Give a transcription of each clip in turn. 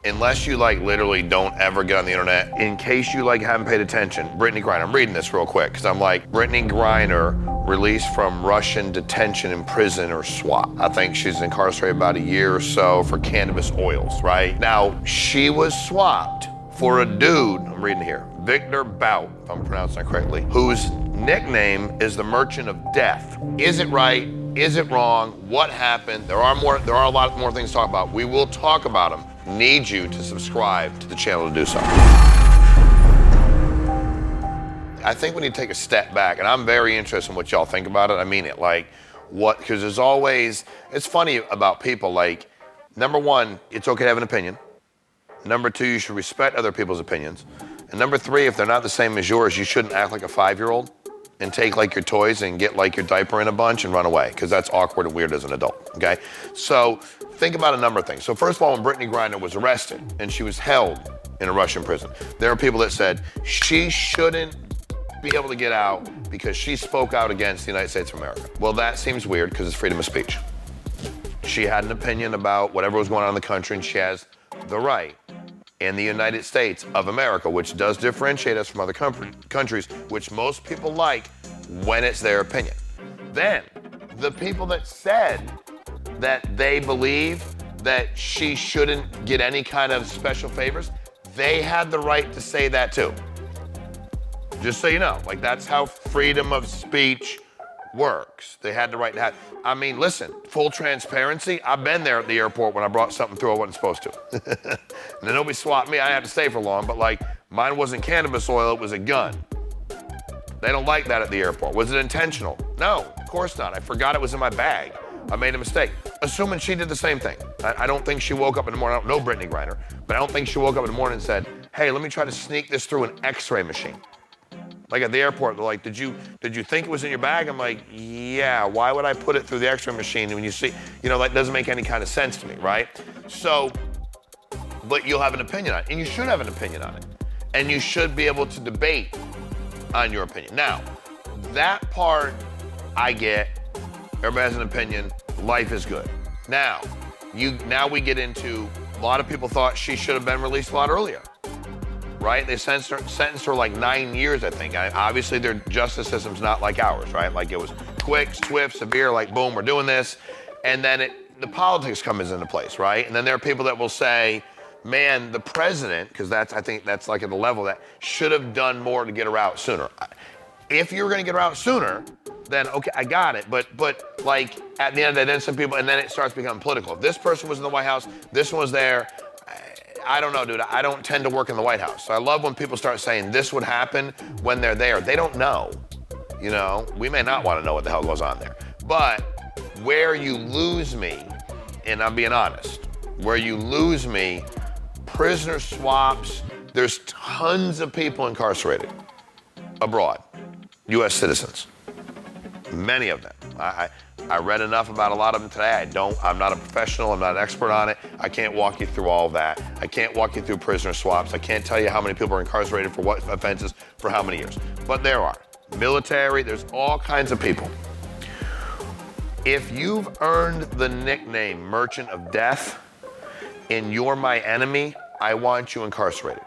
unless you like literally don't ever get on the internet, in case you like haven't paid attention, Brittney Griner, I'm reading this real quick, because I'm like, Brittney Griner released from Russian detention in prison or swap. I think she's incarcerated about a year or so for cannabis oils, right? Now, she was swapped for a dude, I'm reading here, Victor Bout, if I'm pronouncing that correctly, whose nickname is the Merchant of Death. Is it right? Is it wrong? What happened? There are a lot more things to talk about. We will talk about them. Need you to subscribe to the channel to do so. I think we need to take a step back, and I'm very interested in what y'all think about it. I mean it, like, what, because there's always, it's funny about people, like, number one, it's okay to have an opinion. Number two, you should respect other people's opinions. And number three, if they're not the same as yours, you shouldn't act like a 5-year-old and take like your toys and get like your diaper in a bunch and run away, because that's awkward and weird as an adult, okay? So think about a number of things. So first of all, when Brittney Griner was arrested and she was held in a Russian prison, there are people that said she shouldn't be able to get out because she spoke out against the United States of America. Well, that seems weird because it's freedom of speech. She had an opinion about whatever was going on in the country, and she has the right in the United States of America, which does differentiate us from other countries, which most people like when it's their opinion. Then, the people that said that they believe that she shouldn't get any kind of special favors, they had the right to say that too. Just so you know, like, that's how freedom of speech works. They had the right to have, I mean, listen, full transparency, I've been there at the airport when I brought something through I wasn't supposed to. And then nobody swapped me, I had to stay for long, but like, mine wasn't cannabis oil, it was a gun. They don't like that at the airport. Was it intentional? No, of course not. I forgot it was in my bag. I made a mistake. Assuming she did the same thing. I don't think she woke up in the morning, I don't know Brittney Griner, but I don't think she woke up in the morning and said, hey, let me try to sneak this through an x-ray machine. Like at the airport, they're like, did you think it was in your bag? I'm like, yeah, why would I put it through the x-ray machine when you see, you know, that doesn't make any kind of sense to me, right? So, but you'll have an opinion on it, and you should have an opinion on it. And you should be able to debate on your opinion. Now, that part I get, everybody has an opinion, life is good. Now we get into, a lot of people thought she should have been released a lot earlier. Right? They sentenced her like 9 years, I think. Obviously, their justice system's not like ours, right? Like, it was quick, swift, severe, like, boom, we're doing this. And then the politics comes into place, right? And then there are people that will say, man, the president, because I think that's like at the level that should have done more to get her out sooner. If you're gonna get her out sooner, then okay, I got it. But like, at the end of the day, then some people, and then it starts becoming political. If this person was in the White House, this one was there, I don't know, dude. I don't tend to work in the White House. So I love when people start saying this would happen when they're there. They don't know. You know, we may not want to know what the hell goes on there. But where you lose me, and I'm being honest, where you lose me, prisoner swaps, there's tons of people incarcerated abroad, U.S. citizens, many of them. I read enough about a lot of them today. I'm not a professional, I'm not an expert on it. I can't walk you through all of that. I can't walk you through prisoner swaps. I can't tell you how many people are incarcerated for what offenses for how many years. But there are. Military, there's all kinds of people. If you've earned the nickname Merchant of Death and you're my enemy, I want you incarcerated.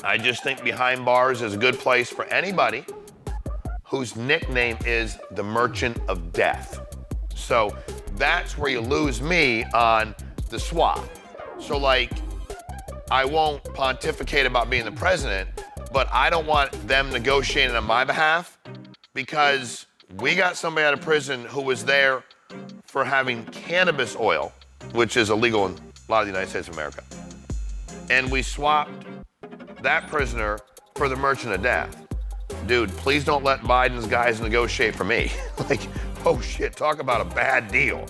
I just think behind bars is a good place for anybody whose nickname is the Merchant of Death. So that's where you lose me on the swap. So like, I won't pontificate about being the president, but I don't want them negotiating on my behalf, because we got somebody out of prison who was there for having cannabis oil, which is illegal in a lot of the United States of America. And we swapped that prisoner for the Merchant of Death. Dude, please don't let Biden's guys negotiate for me. Like, oh shit, talk about a bad deal.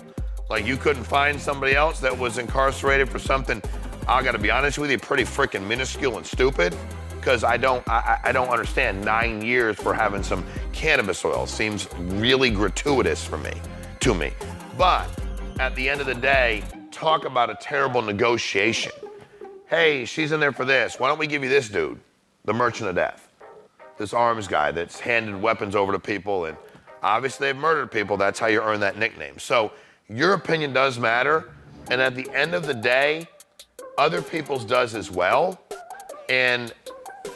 Like, you couldn't find somebody else that was incarcerated for something, I gotta be honest with you, pretty freaking minuscule and stupid, because I don't understand 9 years for having some cannabis oil. Seems really gratuitous to me. But at the end of the day, talk about a terrible negotiation. Hey, she's in there for this. Why don't we give you this dude, the Merchant of Death? This arms guy that's handed weapons over to people, and obviously they've murdered people. That's how you earn that nickname. So your opinion does matter. And at the end of the day, Other people's does as well. And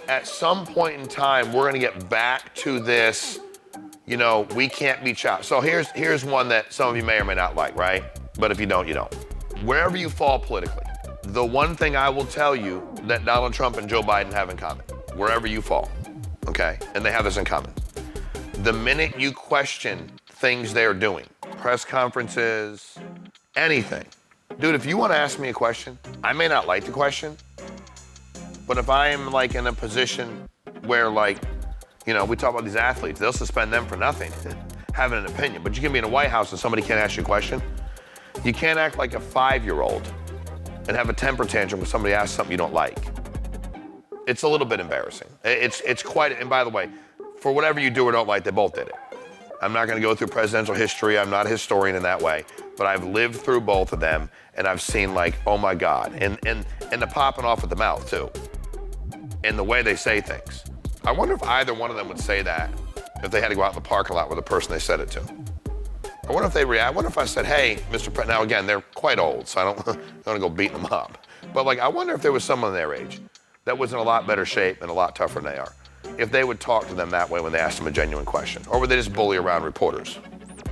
at some point in time, we're gonna get back to this, we can't be chopped. So here's one that some of you may or may not like, right? But if you don't, you don't. Wherever you fall politically, the one thing I will tell you that Donald Trump and Joe Biden have in common, wherever you fall, okay? And they have this in common. The minute you question things they're doing, press conferences, anything. Dude, if you want to ask me a question, I may not like the question, but if I am like in a position where we talk about these athletes, they'll suspend them for nothing, having an opinion. But you can be in a White House and somebody can't ask you a question. You can't act like a 5-year-old and have a temper tantrum when somebody asks something you don't like. It's a little bit embarrassing. It's quite, and by the way, for whatever you do or don't like, they both did it. I'm not gonna go through presidential history. I'm not a historian in that way, but I've lived through both of them and I've seen oh my God, and the popping off at the mouth too, and the way they say things. I wonder if either one of them would say that if they had to go out in the parking lot with the person they said it to. I wonder if they react. I wonder if I said, hey, Mr. President, now again, they're quite old, so I don't want to go beating them up. But I wonder if there was someone their age that was in a lot better shape and a lot tougher than they are, if they would talk to them that way when they asked them a genuine question, or would they just bully around reporters?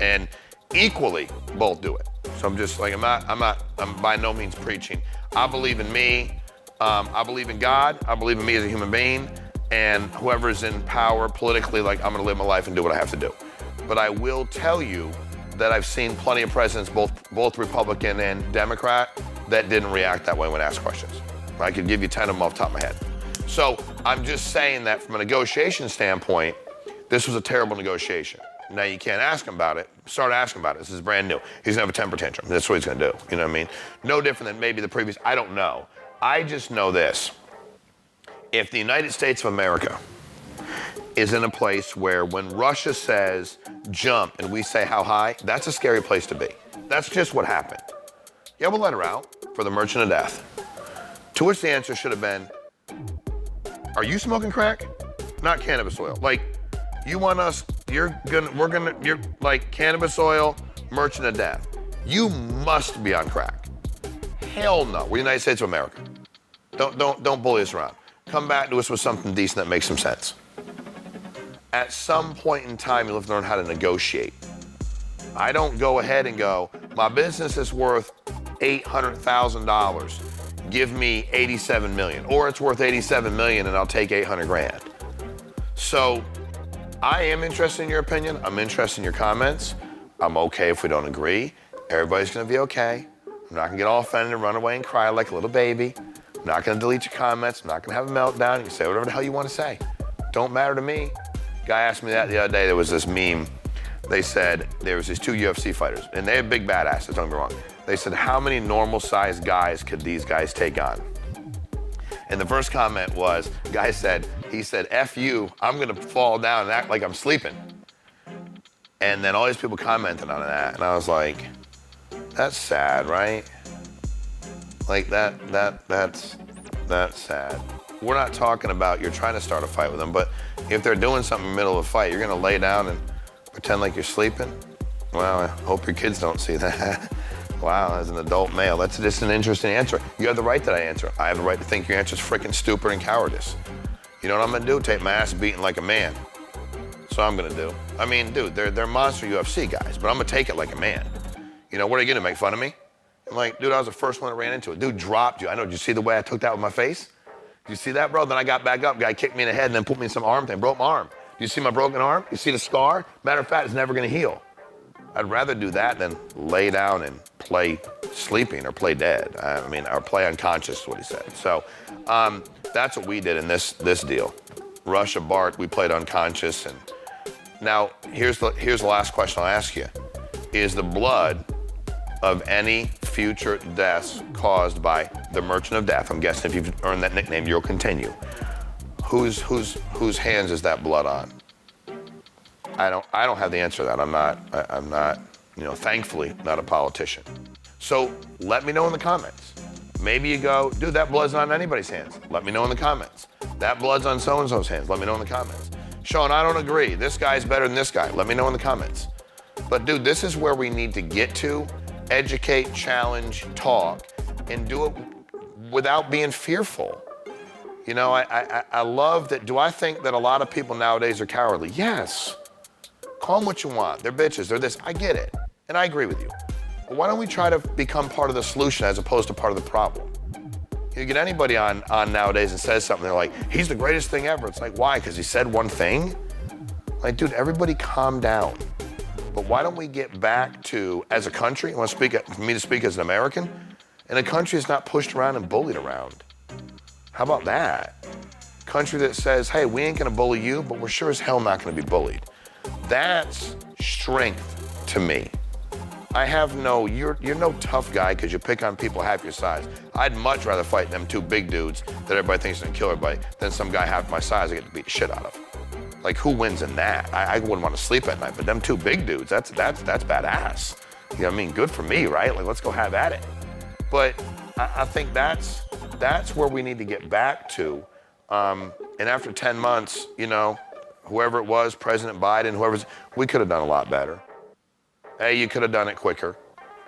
And equally, both do it. So I'm just I'm by no means preaching. I believe in me. I believe in God. I believe in me as a human being. And whoever's in power politically, I'm gonna live my life and do what I have to do. But I will tell you that I've seen plenty of presidents, both Republican and Democrat, that didn't react that way when asked questions. I could give you 10 of them off the top of my head. So I'm just saying that from a negotiation standpoint, this was a terrible negotiation. Now you can't ask him about it. Start asking about it. This is brand new. He's gonna have a temper tantrum. That's what he's gonna do. You know what I mean? No different than maybe the previous, I don't know. I just know this. If the United States of America is in a place where when Russia says jump and we say how high, that's a scary place to be. That's just what happened. Yeah, we'll let her out for the Merchant of Death. To which the answer should have been, are you smoking crack? Not cannabis oil. You want us, you're cannabis oil, Merchant of Death. You must be on crack. Hell no, we're the United States of America. Don't bully us around. Come back to us with something decent that makes some sense. At some point in time, you have to learn how to negotiate. I don't go ahead and go, my business is worth $800,000. Give me 87 million, or it's worth 87 million and I'll take 800 grand. So I am interested in your opinion. I'm interested in your comments. I'm okay if we don't agree. Everybody's gonna be okay. I'm not gonna get all offended and run away and cry like a little baby. I'm not gonna delete your comments. I'm not gonna have a meltdown. You can say whatever the hell you wanna say. Don't matter to me. Guy asked me that the other day. There was this meme. They said there was these 2 UFC fighters, and they have big badasses, don't get me wrong. They said, how many normal-sized guys could these guys take on? And the first comment was, he said, F you, I'm gonna fall down and act like I'm sleeping. And then all these people commented on that, and I was like, that's sad, right? That's sad. We're not talking about you're trying to start a fight with them, but if they're doing something in the middle of a fight, you're gonna lay down and pretend like you're sleeping? Well, I hope your kids don't see that. Wow, as an adult male, that's just an interesting answer. You have the right that I answer. I have the right to think your answer's freaking stupid and cowardice. You know what I'm gonna do? Take my ass beating like a man. That's what I'm gonna do. I mean, dude, they're monster UFC guys, but I'm gonna take it like a man. You know, what are you gonna make fun of me? I'm like, dude, I was the first one that ran into it. Dude dropped you. I know, did you see the way I took that with my face? Did you see that, bro? Then I got back up, guy kicked me in the head and then put me in some arm thing, broke my arm. Do you see my broken arm? You see the scar? Matter of fact, it's never gonna heal. I'd rather do that than lay down and play sleeping or play dead. Or play unconscious is what he said. So that's what we did in this deal. Russia, Bart, we played unconscious. And now here's the last question I'll ask you. Is the blood of any future deaths caused by the Merchant of Death, I'm guessing if you've earned that nickname, you'll continue. Whose hands is that blood on? I don't have the answer to that. I'm not, thankfully not a politician. So let me know in the comments. Maybe you go, dude, that blood's not on anybody's hands. Let me know in the comments. That blood's on so-and-so's hands. Let me know in the comments. Sean, I don't agree. This guy's better than this guy. Let me know in the comments. But dude, this is where we need to get to. Educate, challenge, talk, and do it without being fearful. You know, I love that. Do I think that a lot of people nowadays are cowardly? Yes. Call them what you want. They're bitches, they're this. I get it, and I agree with you. But why don't we try to become part of the solution as opposed to part of the problem? You get anybody on nowadays and says something, they're like, he's the greatest thing ever. It's like, why? Because he said one thing? Like, dude, everybody calm down. But why don't we get back to, as a country, I want to speak, for me to speak as an American, and a country that's not pushed around and bullied around. How about that? Country that says, hey, we ain't gonna bully you, but we're sure as hell not gonna be bullied. That's strength to me. You're no tough guy because you pick on people half your size. I'd much rather fight them two big dudes that everybody thinks is gonna kill everybody than some guy half my size I get to beat the shit out of. Like, who wins in that? I wouldn't want to sleep at night, but them two big dudes, that's badass. You know what I mean? Good for me, right? Like, let's go have at it. But I think that's where we need to get back to. And after 10 months, you know, whoever it was, President Biden, we could have done a lot better. Hey, you could have done it quicker,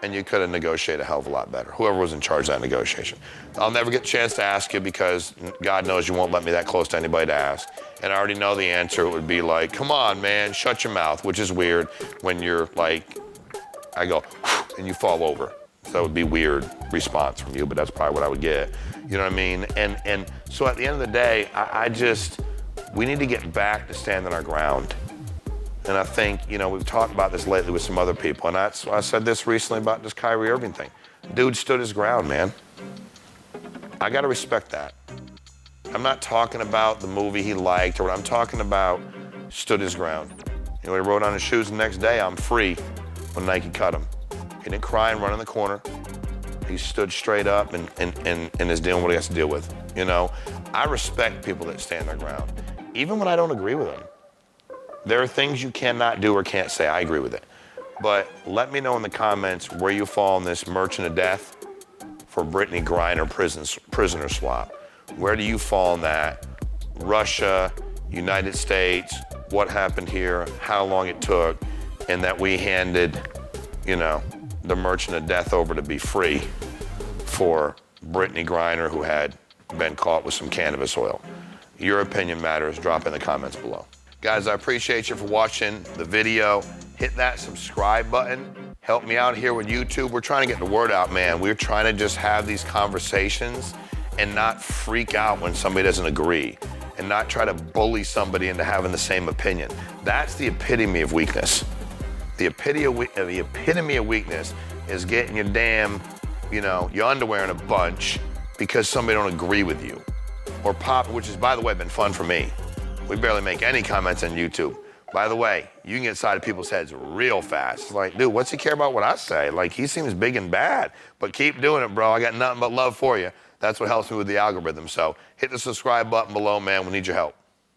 and you could have negotiated a hell of a lot better, whoever was in charge of that negotiation. I'll never get a chance to ask you because God knows you won't let me that close to anybody to ask. And I already know the answer. It would be like, come on, man, shut your mouth, which is weird when you're like, I go, and you fall over. So that would be weird response from you, but that's probably what I would get. You know what I mean? And so at the end of the day, we need to get back to standing our ground. And I think, you know, we've talked about this lately with some other people, and I said this recently about this Kyrie Irving thing. Dude stood his ground, man. I gotta respect that. I'm not talking about the movie he liked or what I'm talking about, stood his ground. You know, he wrote on his shoes the next day, I'm free, when Nike cut him. He didn't cry and run in the corner. He stood straight up and is dealing with what he has to deal with. You know, I respect people that stand their ground, even when I don't agree with them. There are things you cannot do or can't say. I agree with it. But let me know in the comments where you fall on this merchant of death for Brittney Griner prisoner swap. Where do you fall on that? Russia, United States, what happened here, how long it took, and that we handed, you know, the merchant of death over to be free for Brittney Griner, who had been caught with some cannabis oil. Your opinion matters. Drop in the comments below. Guys, I appreciate you for watching the video. Hit that subscribe button. Help me out here with YouTube. We're trying to get the word out, man. We're trying to just have these conversations and not freak out when somebody doesn't agree and not try to bully somebody into having the same opinion. That's the epitome of weakness. The epitome of weakness is getting your damn, you know, your underwear in a bunch because somebody don't agree with you. Or pop, which has, by the way, been fun for me. We barely make any comments on YouTube. By the way, you can get inside of people's heads real fast. It's like, dude, what's he care about what I say? Like, he seems big and bad, but keep doing it, bro. I got nothing but love for you. That's what helps me with the algorithm. So hit the subscribe button below, man. We need your help.